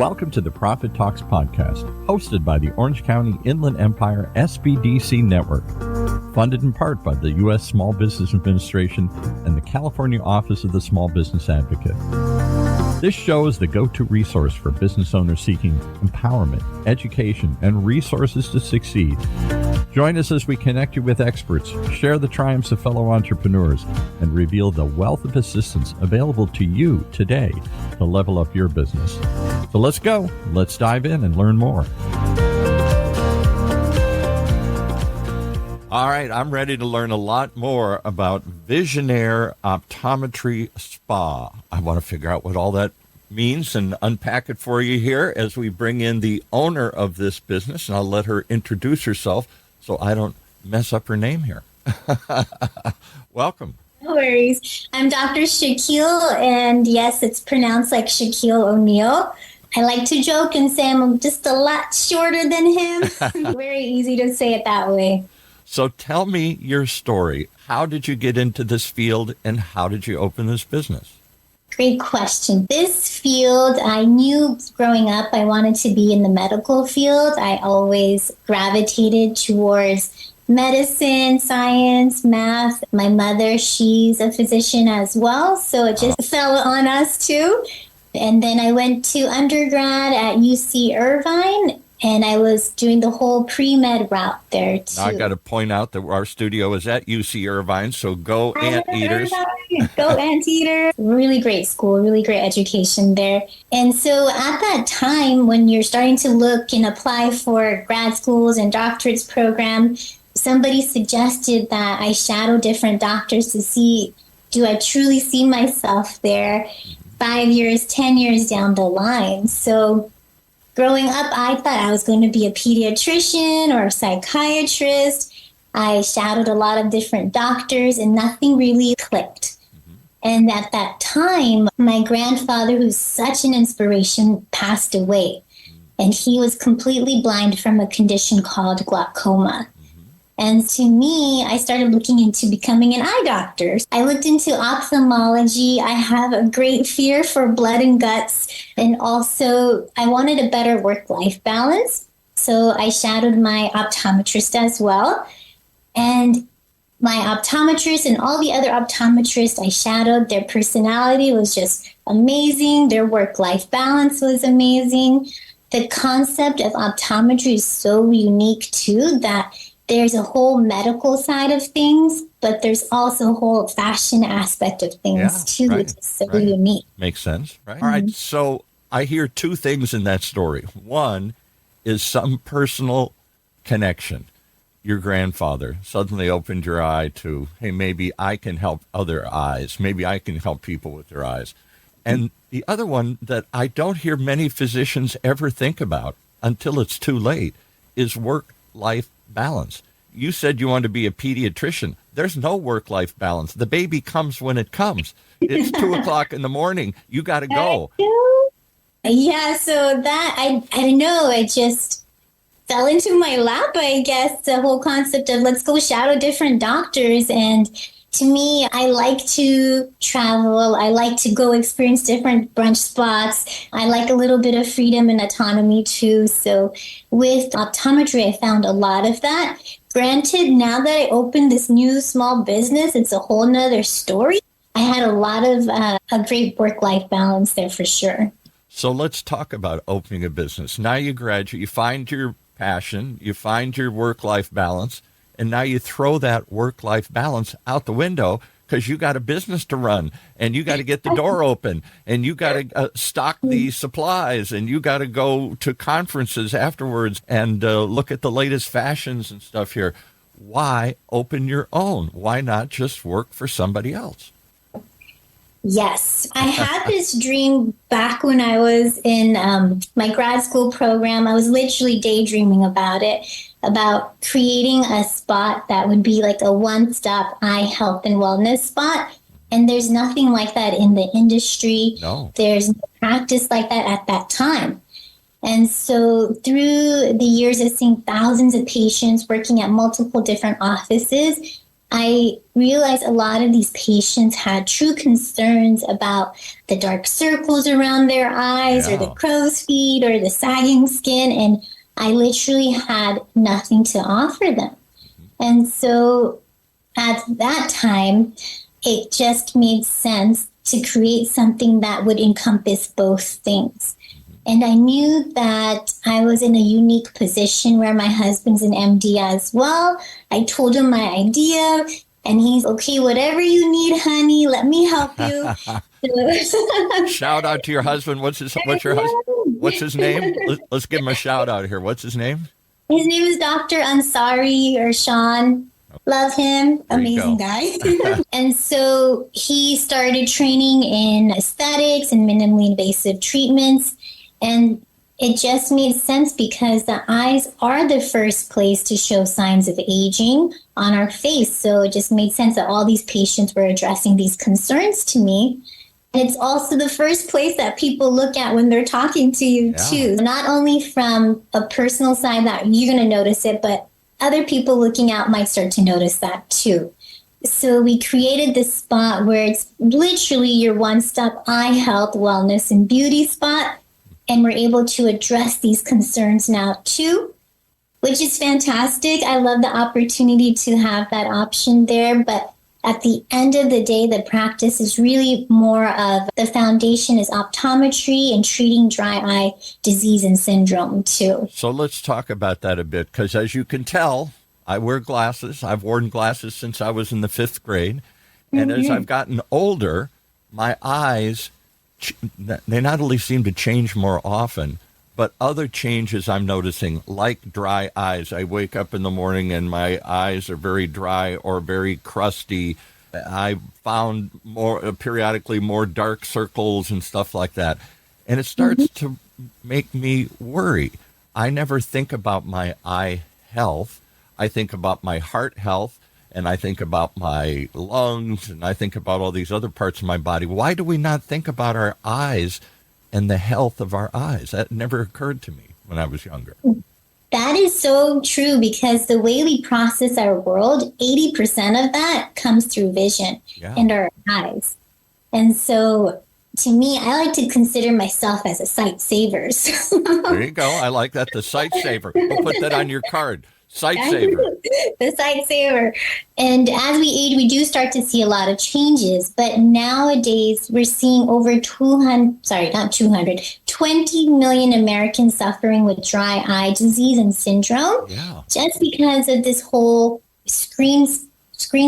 Welcome to the Profit Talks podcast, hosted by the Orange County Inland Empire SBDC Network, funded in part by the U.S. Small Business Administration and the California Office of the Small Business Advocate. This show is the go-to resource for business owners seeking empowerment, education, and resources to succeed. Join us as we connect you with experts, share the triumphs of fellow entrepreneurs, and reveal the wealth of assistance available to you today to level up your business. So let's go. Let's dive in and learn more. All right, I'm ready to learn a lot more about Visionaire Optometry Spa. I want to figure out what all that means and unpack it for you here as we bring in the owner of this business, and I'll let her introduce herself so I don't mess up her name here. Welcome. No worries. I'm Dr. Shaquille, and yes, it's pronounced like Shaquille O'Neal. I like to joke and say I'm just a lot shorter than him. Very easy to say it that way. So tell me your story. How did you get into this field, and how did you open this business? Great question. This field, I knew growing up I wanted to be in the medical field. I always gravitated towards medicine, science, math. My mother, she's a physician as well, so it just fell on us too. And then I went to undergrad at UC Irvine, and I was doing the whole pre-med route there too. Now I got to point out that our studio is at UC Irvine, so go Anteaters. Go Anteaters. Really great school, really great education there. And so at that time, when you're starting to look and apply for grad schools and doctorates program, somebody suggested that I shadow different doctors to see, do I truly see myself there 5 years, 10 years down the line? So growing up, I thought I was going to be a pediatrician or a psychiatrist. I shadowed a lot of different doctors and nothing really clicked. And at that time, my grandfather, who's such an inspiration, passed away. And he was completely blind from a condition called glaucoma. And to me, I started looking into becoming an eye doctor. I looked into ophthalmology. I have a great fear for blood and guts. And also, I wanted a better work-life balance. So I shadowed my optometrist as well. And my optometrist and all the other optometrists I shadowed, their personality was just amazing. Their work-life balance was amazing. The concept of optometry is so unique, too, that there's a whole medical side of things, but there's also a whole fashion aspect of things, too, which is so unique. Makes sense, right? All right, so I hear two things in that story. One is some personal connection. Your grandfather suddenly opened your eye to, hey, maybe I can help other eyes. Maybe I can help people with their eyes. And the other one that I don't hear many physicians ever think about until it's too late is work-life balance. You said you wanted to be a pediatrician. There's no work-life balance. The baby comes when it comes. It's 2:00 in the morning. You got to go. Yeah, so that, I know, it just fell into my lap, I guess, the whole concept of let's go shadow different doctors. And to me, I like to travel. I like to go experience different brunch spots. I like a little bit of freedom and autonomy too. So with optometry, I found a lot of that. Granted, now that I opened this new small business, it's a whole nother story. I had a lot of a great work-life balance there for sure. So let's talk about opening a business. Now you graduate, you find your passion, you find your work-life balance, and now you throw that work-life balance out the window because you got a business to run, and you got to get the door open, and you got to stock the supplies, and you got to go to conferences afterwards and look at the latest fashions and stuff here. Why open your own? Why not just work for somebody else? Yes, I had this dream back when I was in my grad school program. I was literally daydreaming about it, about creating a spot that would be like a one-stop eye health and wellness spot. And there's nothing like that in the industry. No. There's no practice like that at that time. And so through the years of seeing thousands of patients working at multiple different offices, I realized a lot of these patients had true concerns about the dark circles around their eyes or the crow's feet or the sagging skin. And I literally had nothing to offer them. And so at that time, it just made sense to create something that would encompass both things. And I knew that I was in a unique position where my husband's an MD as well. I told him my idea, and he's, okay, whatever you need, honey, let me help you. Shout out to your husband. What's his name? Let's give him a shout out here. What's his name? His name is Dr. Ansari, or Sean. Love him. Amazing guy. And so he started training in aesthetics and minimally invasive treatments. And it just made sense because the eyes are the first place to show signs of aging on our face. So it just made sense that all these patients were addressing these concerns to me. And it's also the first place that people look at when they're talking to you, too. Not only from a personal side that you're going to notice it, but other people looking out might start to notice that, too. So we created this spot where it's literally your one-stop eye health, wellness, and beauty spot. And we're able to address these concerns now, too, which is fantastic. I love the opportunity to have that option there. But at the end of the day, the practice is really more of the foundation is optometry and treating dry eye disease and syndrome, too. So let's talk about that a bit, because as you can tell, I wear glasses. I've worn glasses since I was in the 5th grade. And as I've gotten older, my eyes, they not only seem to change more often, but other changes I'm noticing, like dry eyes. I wake up in the morning and my eyes are very dry or very crusty. I found periodically more dark circles and stuff like that. And it starts to make me worry. I never think about my eye health. I think about my heart health. And I think about my lungs, and I think about all these other parts of my body. Why do we not think about our eyes and the health of our eyes? That never occurred to me when I was younger. That is so true, because the way we process our world, 80% of that comes through vision and our eyes. And so to me, I like to consider myself as a sight saver. There you go. I like that. The sight saver. We'll put that on your card. Sight saver. The sight saver. And as we age, we do start to see a lot of changes. But nowadays, we're seeing over 20 million Americans suffering with dry eye disease and syndrome. Just because of this whole screen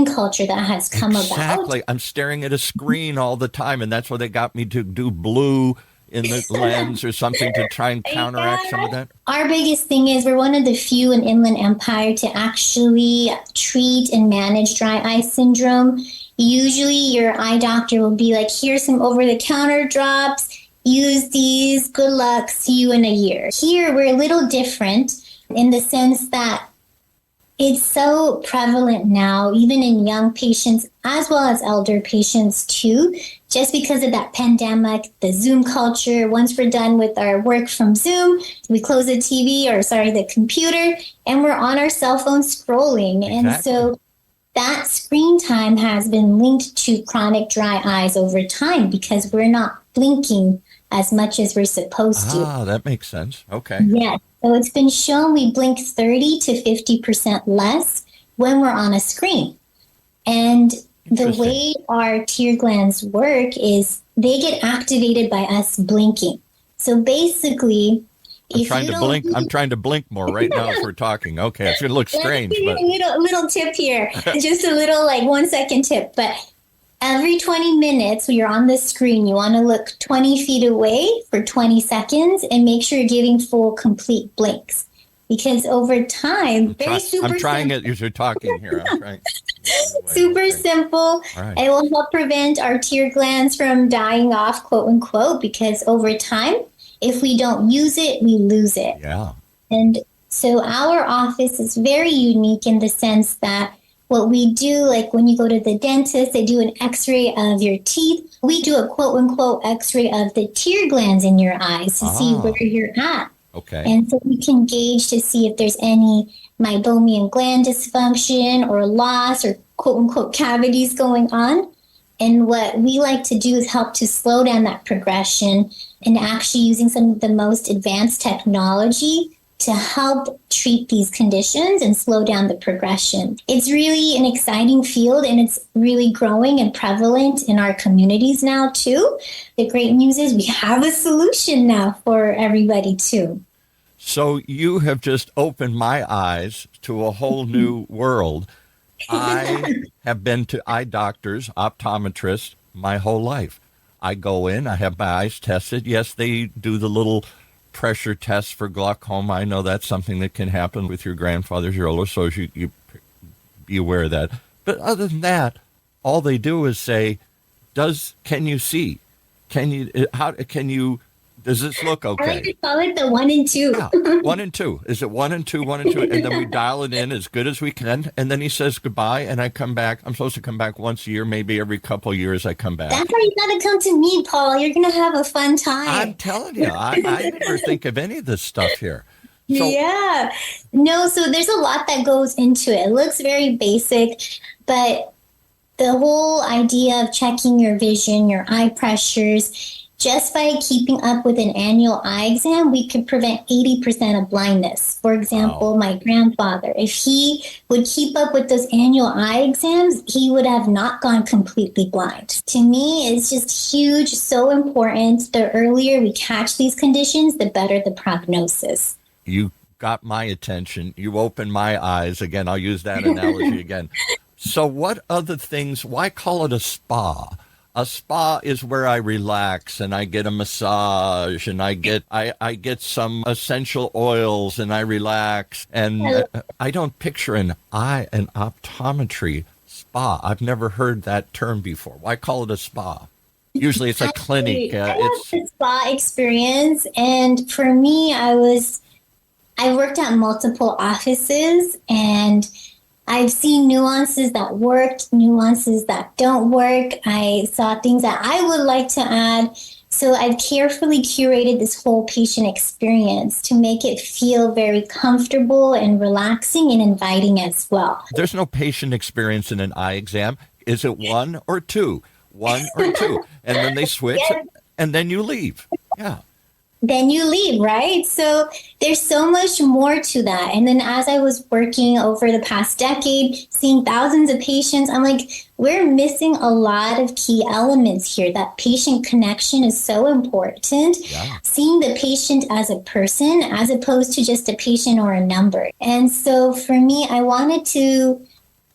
culture that has come about. Exactly. I'm staring at a screen all the time, and that's why they got me to do blue in the lens or something to try and counteract some of that? Our biggest thing is we're one of the few in Inland Empire to actually treat and manage dry eye syndrome. Usually your eye doctor will be like, here's some over-the-counter drops, use these, good luck, see you in a year. Here we're a little different in the sense that it's so prevalent now, even in young patients as well as elder patients too, just because of that pandemic, the Zoom culture. Once we're done with our work from Zoom, we close the computer, and we're on our cell phone scrolling. Exactly. And so that screen time has been linked to chronic dry eyes over time because we're not blinking as much as we're supposed to. Ah, that makes sense. Okay. Yes. So it's been shown we blink 30 to 50% less when we're on a screen. And the way our tear glands work is they get activated by us blinking. So basically, I'm trying to blink more right now as we're talking. Okay, it's going to look strange. But little tip here. Just a little 1 second tip. But every 20 minutes when you're on the screen, you want to look 20 feet away for 20 seconds and make sure you're giving full, complete blinks. Because over time, I'm trying it as you're talking here. I'm trying. Super simple. Right. It will help prevent our tear glands from dying off, quote unquote, because over time, if we don't use it, we lose it. Yeah. And so our office is very unique in the sense that what we do, like when you go to the dentist, they do an x-ray of your teeth. We do a quote unquote x-ray of the tear glands in your eyes to see where you're at. Okay. And so we can gauge to see if there's any meibomian gland dysfunction or loss or quote unquote cavities going on. And what we like to do is help to slow down that progression and actually using some of the most advanced technology to help treat these conditions and slow down the progression. It's really an exciting field, and it's really growing and prevalent in our communities now too. The great news is we have a solution now for everybody too. So you have just opened my eyes to a whole new world. I have been to eye doctors, optometrists, my whole life. I go in, I have my eyes tested. Yes, they do the little pressure tests for glaucoma. I know that's something that can happen with your grandfather's Yolo, so you be aware of that. But other than that, all they do is say, can you see? Does this look okay? I like to call it the 1 and 2. Yeah, 1 and 2. Is it 1 and 2, 1 and 2? And then we dial it in as good as we can. And then he says goodbye, and I come back. I'm supposed to come back once a year, maybe every couple of years I come back. That's why you got to come to me, Paul. You're going to have a fun time. I'm telling you, I never think of any of this stuff here. So, yeah. No, so there's a lot that goes into it. It looks very basic, but the whole idea of checking your vision, your eye pressures, just by keeping up with an annual eye exam, we could prevent 80% of blindness. For example, my grandfather, if he would keep up with those annual eye exams, he would have not gone completely blind. To me, it's just huge, so important. The earlier we catch these conditions, the better the prognosis. You got my attention. You opened my eyes. Again, I'll use that analogy again. So what other things, why call it a spa? A spa is where I relax and I get a massage and I get some essential oils and I relax. And I don't picture an optometry spa. I've never heard that term before. Why call it a spa? Usually it's a clinic. It's a spa experience. And for me, I worked at multiple offices, and I've seen nuances that worked, nuances that don't work. I saw things that I would like to add. So I've carefully curated this whole patient experience to make it feel very comfortable and relaxing and inviting as well. There's no patient experience in an eye exam. Is it 1 or 2? 1 or 2? And then they switch, and then you leave. Yeah. Then you leave, right? So there's so much more to that. And then as I was working over the past decade, seeing thousands of patients, I'm like, we're missing a lot of key elements here. That patient connection is so important. Yeah. Seeing the patient as a person as opposed to just a patient or a number. And so for me, I wanted to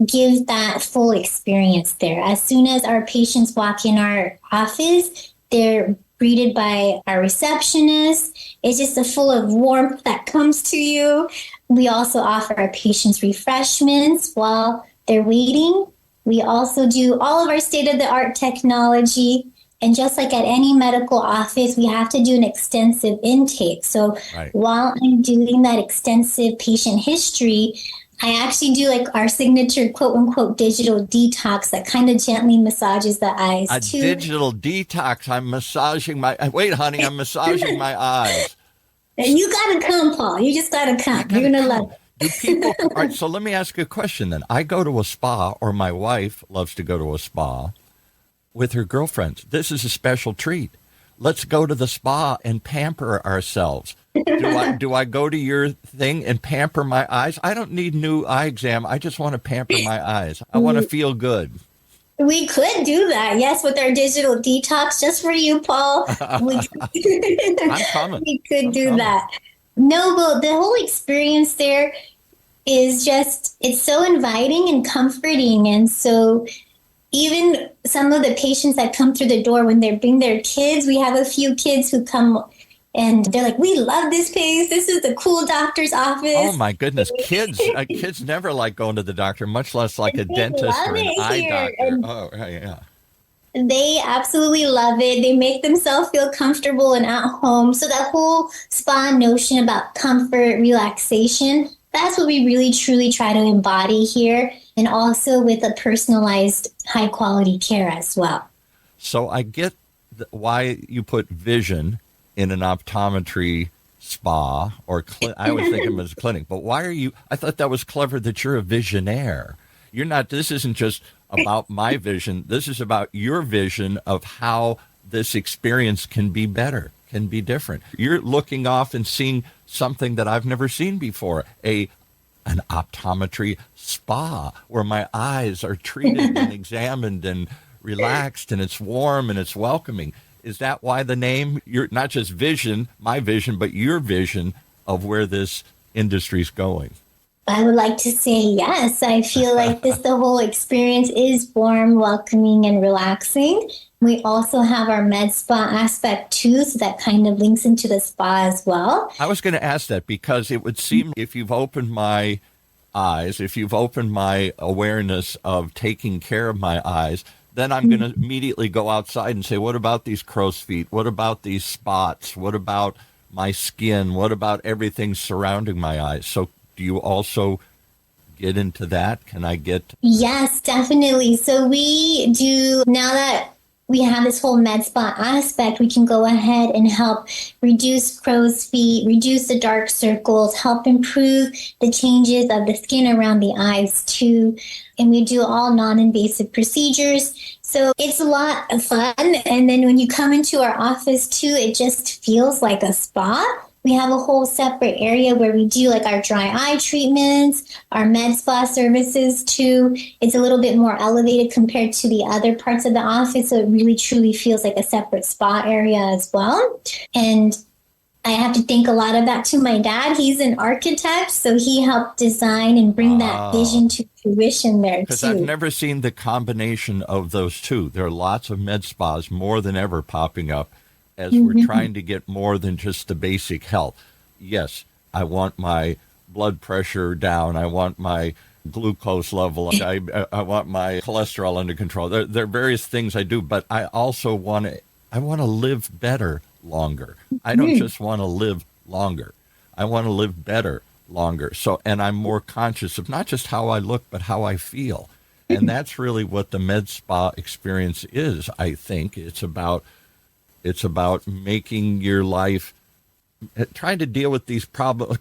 give that full experience there. As soon as our patients walk in our office, they're greeted by our receptionist. It's just a full of warmth that comes to you. We also offer our patients refreshments while they're waiting. We also do all of our state-of-the-art technology. And just like at any medical office, we have to do an extensive intake. So while I'm doing that extensive patient history, I actually do like our signature quote unquote digital detox that kind of gently massages the eyes. A digital detox. I'm massaging I'm massaging my eyes. You gotta come, Paul. You just gotta come. You're gonna love it. Do people? All right. So let me ask you a question then. I go to a spa, or my wife loves to go to a spa with her girlfriends. This is a special treat. Let's go to the spa and pamper ourselves. Do I go to your thing and pamper my eyes? I don't need new eye exam. I just want to pamper my eyes. I want to feel good. We could do that, yes, with our digital detox, just for you, Paul. I'm coming. We could do that. No, but the whole experience there is just, it's so inviting and comforting. And so even some of the patients that come through the door when they bring their kids, we have a few kids who come and they're like, we love this place. This is the cool doctor's office. Oh, my goodness. Kids never like going to the doctor, much less like a dentist or an eye doctor. Oh, yeah. They absolutely love it. They make themselves feel comfortable and at home. So that whole spa notion about comfort, relaxation, that's what we really, truly try to embody here. And also with a personalized, high-quality care as well. So I get why you put vision in an optometry spa or I always think of them as a clinic, but why are you, I thought that was clever that you're a visionaire. You're not, this isn't just about my vision. This is about your vision of how this experience can be better, can be different. You're looking off and seeing something that I've never seen before, an optometry spa where my eyes are treated and examined and relaxed, and it's warm and it's welcoming. Is that why the name? You're not just vision, my vision, but your vision of where this industry's going. I would like to say yes. I feel like the whole experience is warm, welcoming, and relaxing. We also have our med spa aspect too, so that kind of links into the spa as well. I was going to ask that because it would seem if you've opened my eyes, if you've opened my awareness of taking care of my eyes, then I'm going to immediately go outside and say, what about these crow's feet? What about these spots? What about my skin? What about everything surrounding my eyes? So do you also get into that? Can I get? Yes, definitely. So we do, now that we have this whole med spa aspect, we can go ahead and help reduce crow's feet, reduce the dark circles, help improve the changes of the skin around the eyes too. And we do all non-invasive procedures. So it's a lot of fun. And then when you come into our office too, it just feels like a spa. We have a whole separate area where we do like our dry eye treatments, our med spa services too. It's a little bit more elevated compared to the other parts of the office. So it really truly feels like a separate spa area as well. And I have to thank a lot of that to my dad. He's an architect, so he helped design and bring that vision to fruition there too. Because I've never seen the combination of those two. There are lots of med spas more than ever popping up as we're trying to get more than just the basic health. Yes, I want my blood pressure down. I want my glucose level. I want my cholesterol under control. There are various things I do, but I also want to live better longer. I don't just want to live longer. I want to live better longer. So, and I'm more conscious of not just how I look, but how I feel. And that's really what the med spa experience is, I think. It's about making your life, trying to deal with these problems.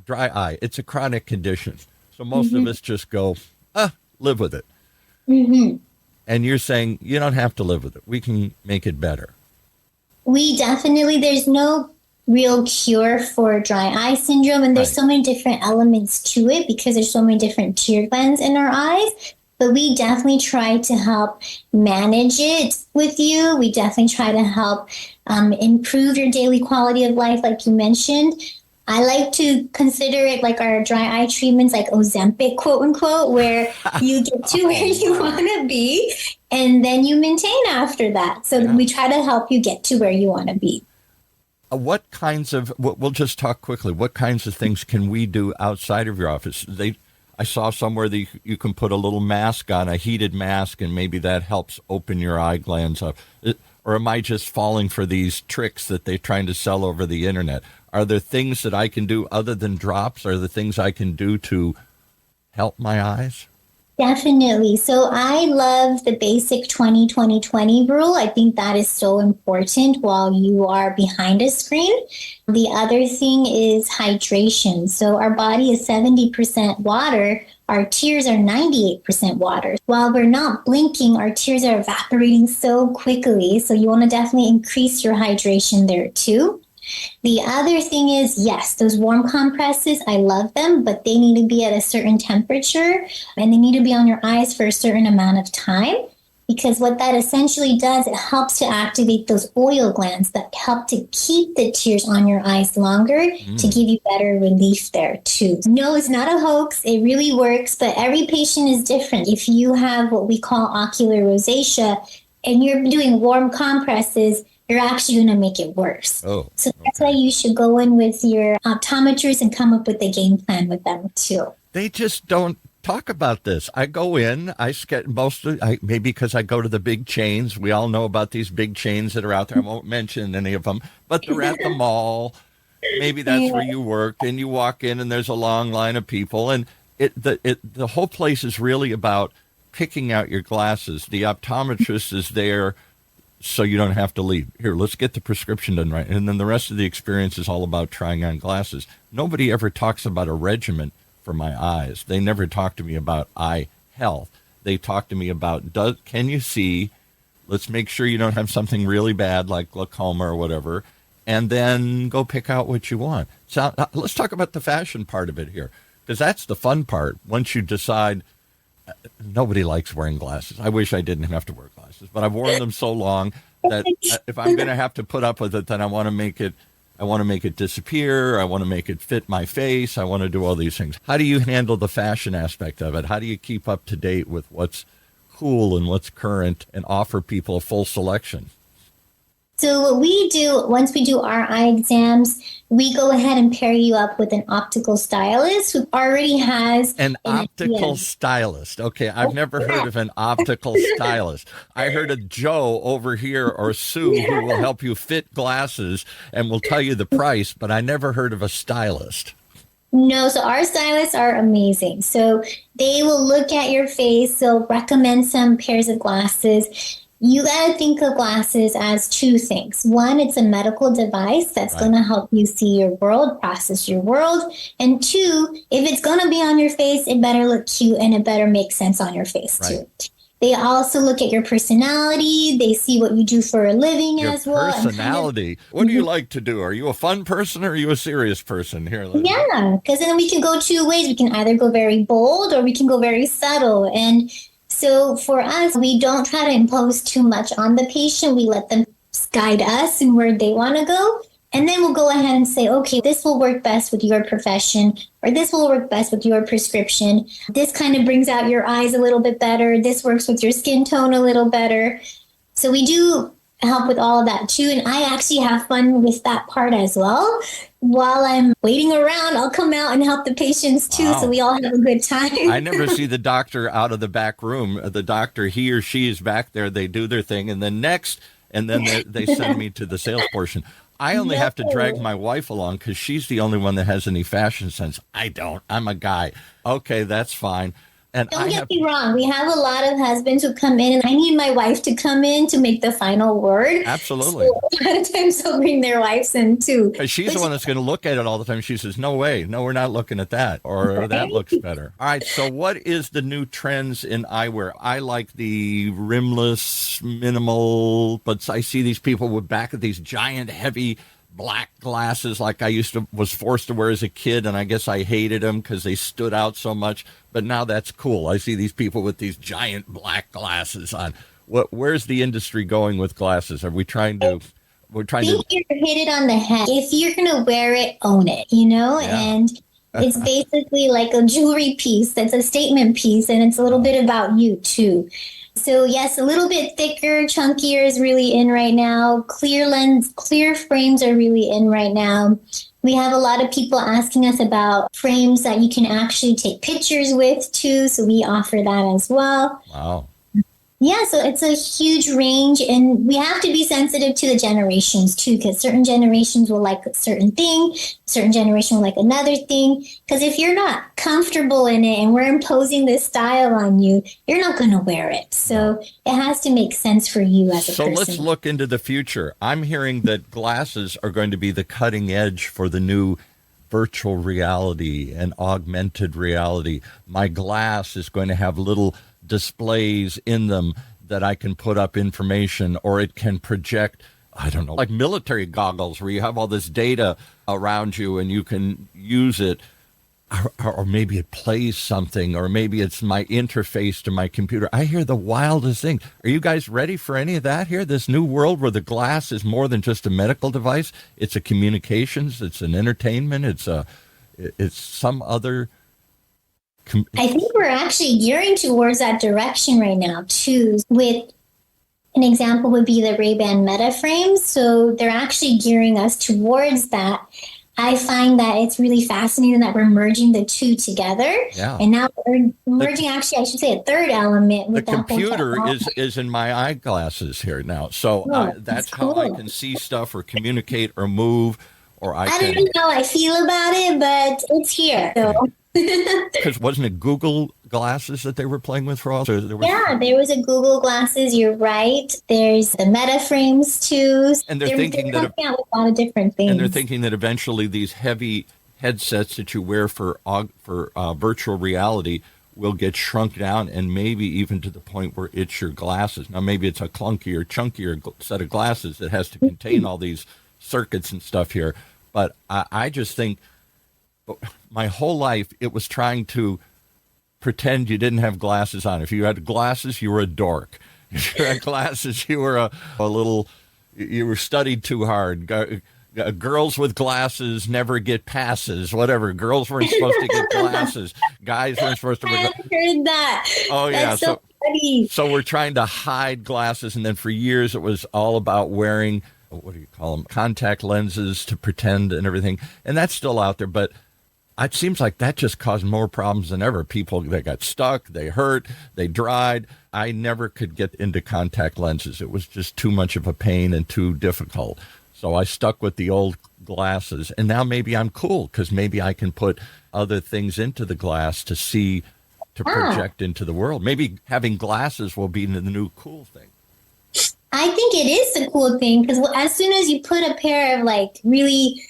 Dry eye, it's a chronic condition. So most of us just go, live with it. And you're saying you don't have to live with it. We can make it better. We definitely, there's no real cure for dry eye syndrome. And there's so many different elements to it because there's so many different tear glands in our eyes. But we definitely try to help manage it with you. We definitely try to help improve your daily quality of life, like you mentioned. I like to consider it like our dry eye treatments, like Ozempic, quote unquote, where you get to where you want to be and then you maintain after that. So we try to help you get to where you want to be. What kinds of, we'll just talk quickly, what kinds of things can we do outside of your office? I saw somewhere that you can put a little mask on, a heated mask, and maybe that helps open your eye glands up. Or am I just falling for these tricks that they're trying to sell over the internet? Are there things that I can do other than drops? Are there things I can do to help my eyes? Definitely. So I love the basic 20-20-20 rule. I think that is so important while you are behind a screen. The other thing is hydration. So our body is 70% water. Our tears are 98% water. While we're not blinking, our tears are evaporating so quickly. So you want to definitely increase your hydration there too. The other thing is, yes, those warm compresses, I love them, but they need to be at a certain temperature and they need to be on your eyes for a certain amount of time, because what that essentially does, it helps to activate those oil glands that help to keep the tears on your eyes longer to give you better relief there too. No, it's not a hoax. It really works, but every patient is different. If you have what we call ocular rosacea and you're doing warm compresses, you're actually going to make it worse. So that's why you should go in with your optometrist and come up with a game plan with them too. They just don't talk about this. I go in, maybe because I go to the big chains. We all know about these big chains that are out there. I won't mention any of them, but they're at the mall. Maybe that's where you work, and you walk in and there's a long line of people, and the whole place is really about picking out your glasses. The optometrist is there so you don't have to leave. Here, let's get the prescription done right. And then the rest of the experience is all about trying on glasses. Nobody ever talks about a regimen for my eyes. They never talk to me about eye health. They talk to me about, can you see? Let's make sure you don't have something really bad like glaucoma or whatever, and then go pick out what you want. So let's talk about the fashion part of it here, because that's the fun part. Once you decide, nobody likes wearing glasses. I wish I didn't have to wear glasses, but I've worn them so long that if I'm going to have to put up with it, then I want to make it disappear. I want to make it fit my face. I want to do all these things. How do you handle the fashion aspect of it? How do you keep up to date with what's cool and what's current and offer people a full selection? So what we do, once we do our eye exams, we go ahead and pair you up with an optical stylist who already has an optical stylist. Okay, I've never heard of an optical stylist. I heard of Joe over here or Sue who will help you fit glasses and will tell you the price, but I never heard of a stylist. No, so our stylists are amazing. So they will look at your face, they'll recommend some pairs of glasses. You got to think of glasses as two things. One, it's a medical device that's going to help you see your world, process your world. And two, if it's going to be on your face, it better look cute and it better make sense on your face too. They also look at your personality. They see what you do for a living as well. Personality. What do you like to do? Are you a fun person or are you a serious person? Here, yeah, because then we can go two ways. We can either go very bold or we can go very subtle. And so for us, we don't try to impose too much on the patient. We let them guide us in where they want to go. And then we'll go ahead and say, okay, this will work best with your profession, or this will work best with your prescription. This kind of brings out your eyes a little bit better. This works with your skin tone a little better. So we do help with all of that too. And I actually have fun with that part as well. While I'm waiting around, I'll come out and help the patients too. Wow. So we all have a good time. I never see the doctor out of the back room. The doctor, he or she is back there. They do their thing. And then they send me to the sales portion. I only have to drag my wife along because she's the only one that has any fashion sense. I don't. I'm a guy. Okay, that's fine. And don't get me wrong. We have a lot of husbands who come in, and I need my wife to come in to make the final word. Absolutely. So a lot of times they'll bring their wives in too. She's the one that's going to look at it all the time. She says, no way. No, we're not looking at that. Or that looks better. All right. So what is the new trends in eyewear? I like the rimless, minimal, but I see these people with back of these giant, heavy black glasses like I was forced to wear as a kid, and I guess I hated them because they stood out so much. But now that's cool. I see these people with these giant black glasses on. Where's the industry going with glasses? Are we trying to? We're trying to hit it on the head. If you're gonna wear it, own it. And it's basically like a jewelry piece. That's a statement piece, and it's a little bit about you too. So yes, a little bit thicker, chunkier is really in right now. Clear lens, clear frames are really in right now. We have a lot of people asking us about frames that you can actually take pictures with too. So we offer that as well. Wow. Yeah, so it's a huge range, and we have to be sensitive to the generations too, because certain generations will like a certain thing, certain generation will like another thing. Because if you're not comfortable in it and we're imposing this style on you, you're not going to wear it. So it has to make sense for you as a person. So let's look into the future. I'm hearing that glasses are going to be the cutting edge for the new virtual reality and augmented reality. My glass is going to have little displays in them that I can put up information, or it can project, I don't know, like military goggles where you have all this data around you and you can use it, or maybe it plays something, or maybe it's my interface to my computer. I hear the wildest thing. Are you guys ready for any of that here? This new world where the glass is more than just a medical device. It's a communications, it's an entertainment, it's some other. I think we're actually gearing towards that direction right now, too. With an example would be the Ray-Ban Meta frames. So they're actually gearing us towards that. I find that it's really fascinating that we're merging the two together. Yeah. And now we're merging, actually, I should say, a third element. With the computer is in my eyeglasses here now. So that's cool. How I can see stuff or communicate or move. Or I don't know how I feel about it, but it's here. So. Because wasn't it Google glasses that they were playing with for all? So Yeah, there was a Google glasses. You're right. There's the Meta frames too. And they're thinking coming out with a lot of different things. And they're thinking that eventually these heavy headsets that you wear for virtual reality will get shrunk down, and maybe even to the point where it's your glasses. Now, maybe it's a clunkier, chunkier set of glasses that has to contain all these circuits and stuff here. But I just think my whole life it was trying to pretend you didn't have glasses on. If you had glasses, you were a dork. If you had glasses, you were you were studied too hard. Girls with glasses never get passes, whatever. Girls weren't supposed to get glasses. Guys weren't supposed to wear glasses. I heard that. Oh, yeah. That's so funny. So we're trying to hide glasses, and then for years it was all about wearing, what do you call them, contact lenses to pretend and everything. And that's still out there, but it seems like that just caused more problems than ever. People, they got stuck, they hurt, they dried. I never could get into contact lenses. It was just too much of a pain and too difficult. So I stuck with the old glasses, and now maybe I'm cool because maybe I can put other things into the glass to project into the world. Maybe having glasses will be the new cool thing. I think it is a cool thing because as soon as you put a pair of like really,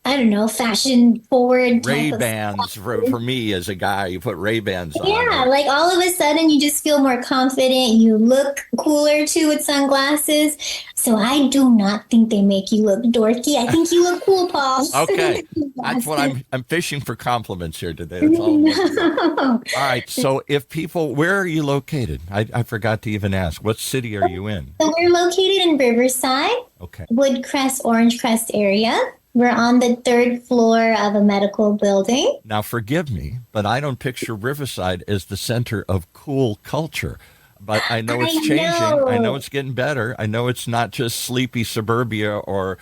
I don't know, fashion forward Ray-Bans for me as a guy, you put Ray-Bans on. Yeah, like all of a sudden you just feel more confident. You look cooler too with sunglasses. So I do not think they make you look dorky. I think you look cool, Paul. Okay, that's what I'm fishing for compliments here today. That's all. All right. So if people, where are you located? I forgot to even ask. What city are you in? So we're located in Riverside, Woodcrest, Orangecrest area. We're on the 3rd floor of a medical building. Now, forgive me, but I don't picture Riverside as the center of cool culture. But I know it's changing. I know it's getting better. I know it's not just sleepy suburbia or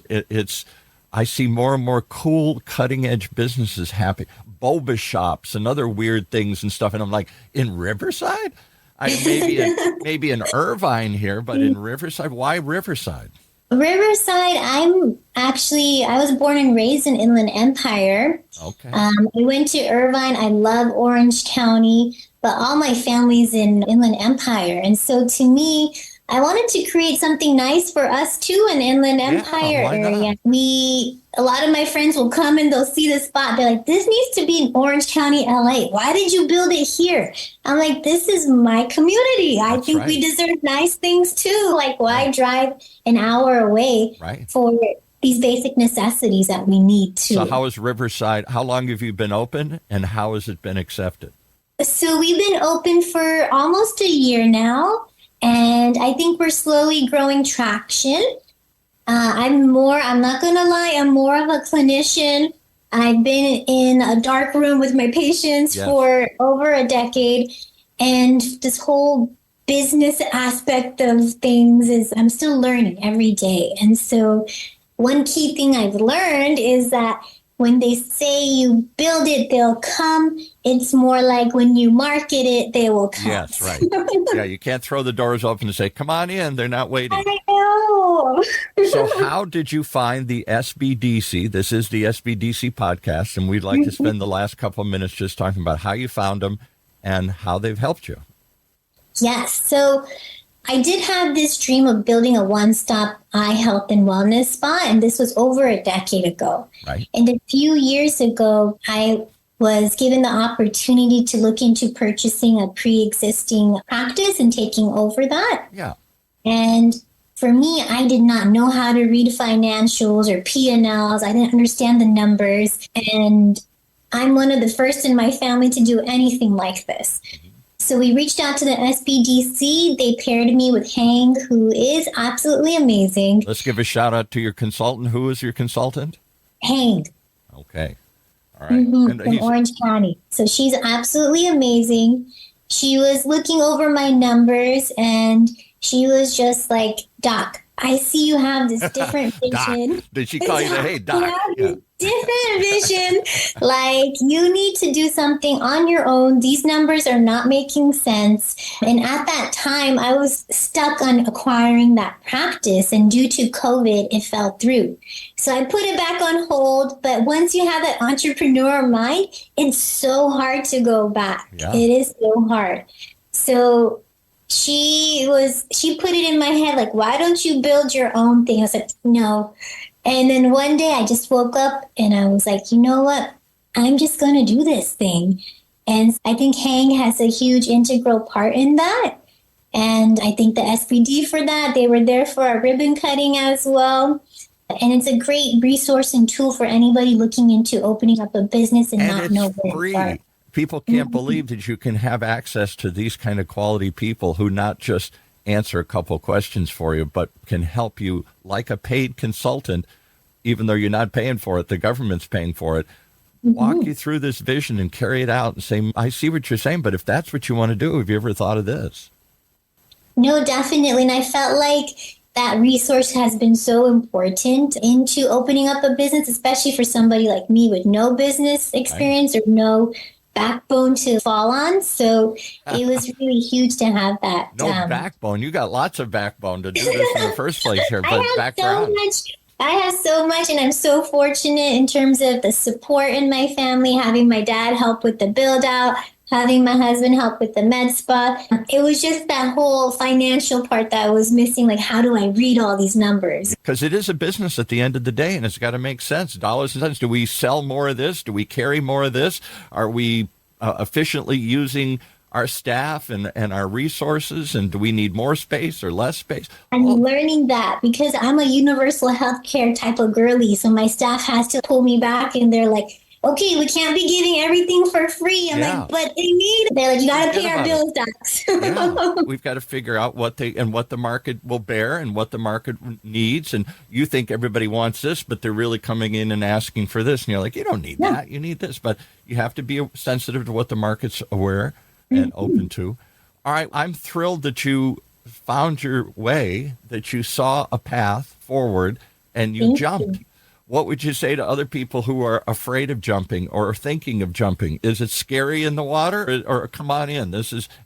it's. I see more and more cool, cutting-edge businesses happening. Boba shops and other weird things and stuff. And I'm like, in Riverside? Maybe in Irvine here, but in Riverside? Why Riverside? Riverside, I was born and raised in Inland Empire. Okay. I went to Irvine. I love Orange County, but all my family's in Inland Empire. And so to me, I wanted to create something nice for us too in Inland Empire area. A lot of my friends will come and they'll see the spot. They're like, this needs to be in Orange County, LA. Why did you build it here? I'm like, this is my community. I think we deserve nice things too. Like, why drive an hour away for these basic necessities that we need to? So how is Riverside, how long have you been open and how has it been accepted? So we've been open for almost a year now. And I think we're slowly growing traction. I'm not going to lie, I'm more of a clinician. I've been in a dark room with my patients for over a decade. And this whole business aspect of things I'm still learning every day. And so one key thing I've learned is that when they say you build it, they'll come. It's more like when you market it, they will come. Yes, right. Yeah, you can't throw the doors open and say, come on in. They're not waiting. I know. So how did you find the SBDC? This is the SBDC podcast, and we'd like to spend the last couple of minutes just talking about how you found them and how they've helped you. Yes. So I did have this dream of building a one-stop eye health and wellness spa, and this was over a decade ago. Right. And a few years ago, I was given the opportunity to look into purchasing a pre-existing practice and taking over that. Yeah. And for me, I did not know how to read financials or P&Ls. I didn't understand the numbers. And I'm one of the first in my family to do anything like this. So we reached out to the SBDC. They paired me with Hang, who is absolutely amazing. Let's give a shout out to your consultant. Who is your consultant? Hang. Okay. All right. From Orange County. So she's absolutely amazing. She was looking over my numbers and She was just like, Doc, I see you have this different Doc. vision. Did she call you the, hey, Doc? You have Yeah. this different vision. Like, you need to do something on your own. These numbers are not making sense. And at that time, I was stuck on acquiring that practice. And due to COVID, it fell through. So I put it back on hold. But once you have that entrepreneur mind, it's so hard to go back. Yeah. It is so hard. So she put it in my head, like, why don't you build your own thing? I was like, no. And then one day I just woke up and I was like, you know what? I'm just going to do this thing. And I think Hang has a huge integral part in that. And I think the SPD for that, they were there for our ribbon cutting as well. And it's a great resource and tool for anybody looking into opening up a business and not know where free. to start. People can't believe that you can have access to these kind of quality people who not just answer a couple questions for you, but can help you like a paid consultant, even though you're not paying for it. The government's paying for it. Walk you through this vision and carry it out and say, I see what you're saying, but if that's what you want to do, have you ever thought of this? No, definitely. And I felt like that resource has been so important into opening up a business, especially for somebody like me with no business experience or no backbone to fall on. So it was really huge to have that. No backbone. You got lots of backbone to do this in the first place here, but background. I have so much, and I'm so fortunate in terms of the support in my family, having my dad help with the build out, having my husband help with the med spa. It was just that whole financial part that was missing. Like, how do I read all these numbers? Because it is a business at the end of the day, and it's got to make sense. Dollars and cents. Do we sell more of this? Do we carry more of this? Are we efficiently using our staff and our resources? And do we need more space or less space? I'm learning that because I'm a universal healthcare type of girly. So my staff has to pull me back, and they're like, okay, we can't be giving everything for free. I'm like, but they're like, you got to pay our bills, docs. We've got to figure out what the market will bear and what the market needs. And you think everybody wants this, but they're really coming in and asking for this. And you're like, you don't need that. You need this. But you have to be sensitive to what the market's aware and open to. All right. I'm thrilled that you found your way, that you saw a path forward and you jumped. What would you say to other people who are afraid of jumping or thinking of jumping? Is it scary in the water, or come on in?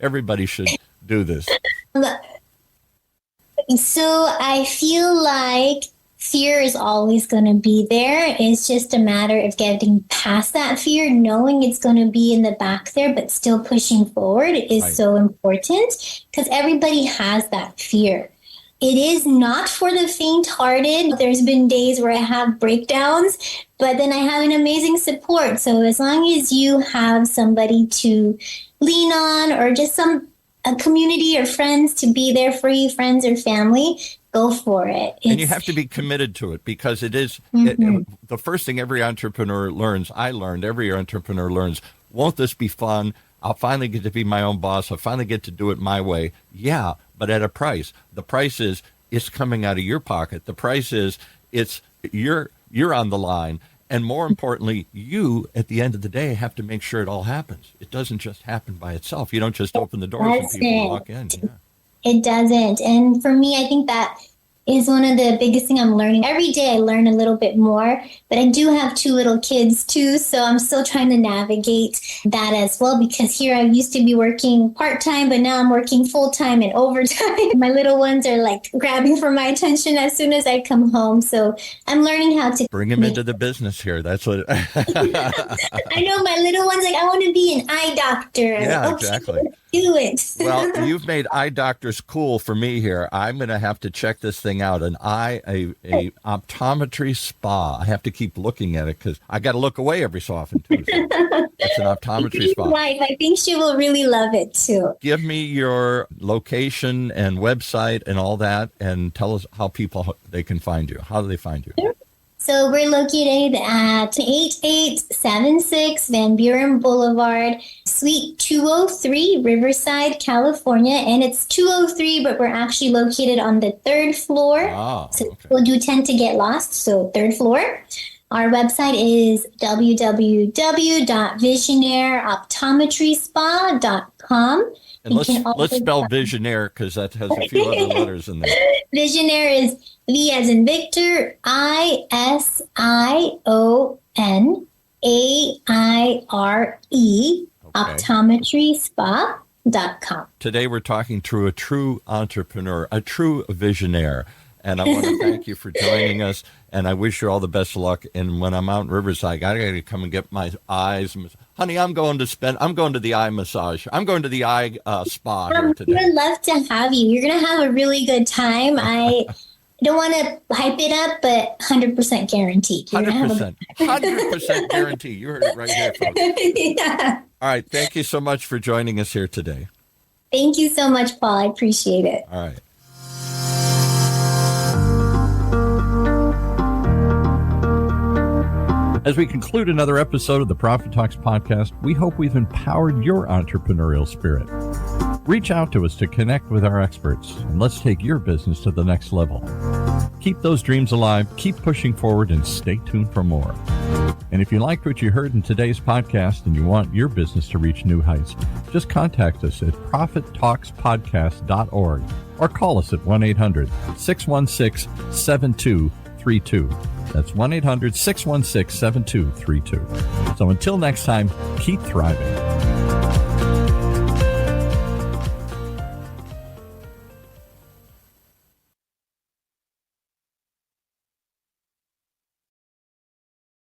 Everybody should do this. So I feel like fear is always going to be there. It's just a matter of getting past that fear, knowing it's going to be in the back there, but still pushing forward is so important because everybody has that fear. It is not for the faint-hearted. There's been days where I have breakdowns, but then I have an amazing support. So as long as you have somebody to lean on or just a community or friends to be there for you, friends or family, go for it. And you have to be committed to it because it is the first thing every entrepreneur learns. Every entrepreneur learns, won't this be fun? I'll finally get to be my own boss. I'll finally get to do it my way. Yeah, but at a price. The price is it's coming out of your pocket. The price is you're on the line. And more importantly, you, at the end of the day, have to make sure it all happens. It doesn't just happen by itself. You don't just open the doors and people walk in. Yeah. It doesn't. And for me, I think that is one of the biggest things I'm learning. Every day I learn a little bit more, but I do have 2 little kids too. So I'm still trying to navigate that as well, because here I used to be working part-time, but now I'm working full-time and overtime. My little ones are like grabbing for my attention as soon as I come home. So I'm learning how to bring them into the business here. That's what I know my little one's like, I want to be an eye doctor. Yeah, like, exactly. Do it. Well, you've made eye doctors cool for me here. I'm going to have to check this thing out. A optometry spa. I have to keep looking at it because I got to look away every so often too. So it's an optometry spa. Wife, I think she will really love it too. Give me your location and website and all that, and tell us how they can find you. How do they find you? Sure. So we're located at 8876 Van Buren Boulevard, Suite 203, Riverside, California. And it's 203, but we're actually located on the 3rd floor. Ah, so people do tend to get lost. So 3rd floor. Our website is www.visionaireoptometryspa.com. And let's spell Visionaire, because that has a few other letters in there. Visionaire is V as in Victor, ISIONAIRE, optometryspa.com. Today we're talking to a true entrepreneur, a true visionaire. And I want to thank you for joining us. And I wish you all the best of luck. And when I'm out in Riverside, I got to come and get my eyes. Honey, I'm going to the eye massage. I'm going to the eye spa here today. I would love to have you. You're going to have a really good time. I don't want to hype it up, but 100% guaranteed. 100% guarantee. You heard it right here, folks. Yeah. All right. Thank you so much for joining us here today. Thank you so much, Paul. I appreciate it. All right. As we conclude another episode of the Profit Talks podcast, we hope we've empowered your entrepreneurial spirit. Reach out to us to connect with our experts, and let's take your business to the next level. Keep those dreams alive, keep pushing forward, and stay tuned for more. And if you liked what you heard in today's podcast and you want your business to reach new heights, just contact us at profittalkspodcast.org or call us at 1-800-616-7232. That's 1-800-616-7232. So until next time, keep thriving.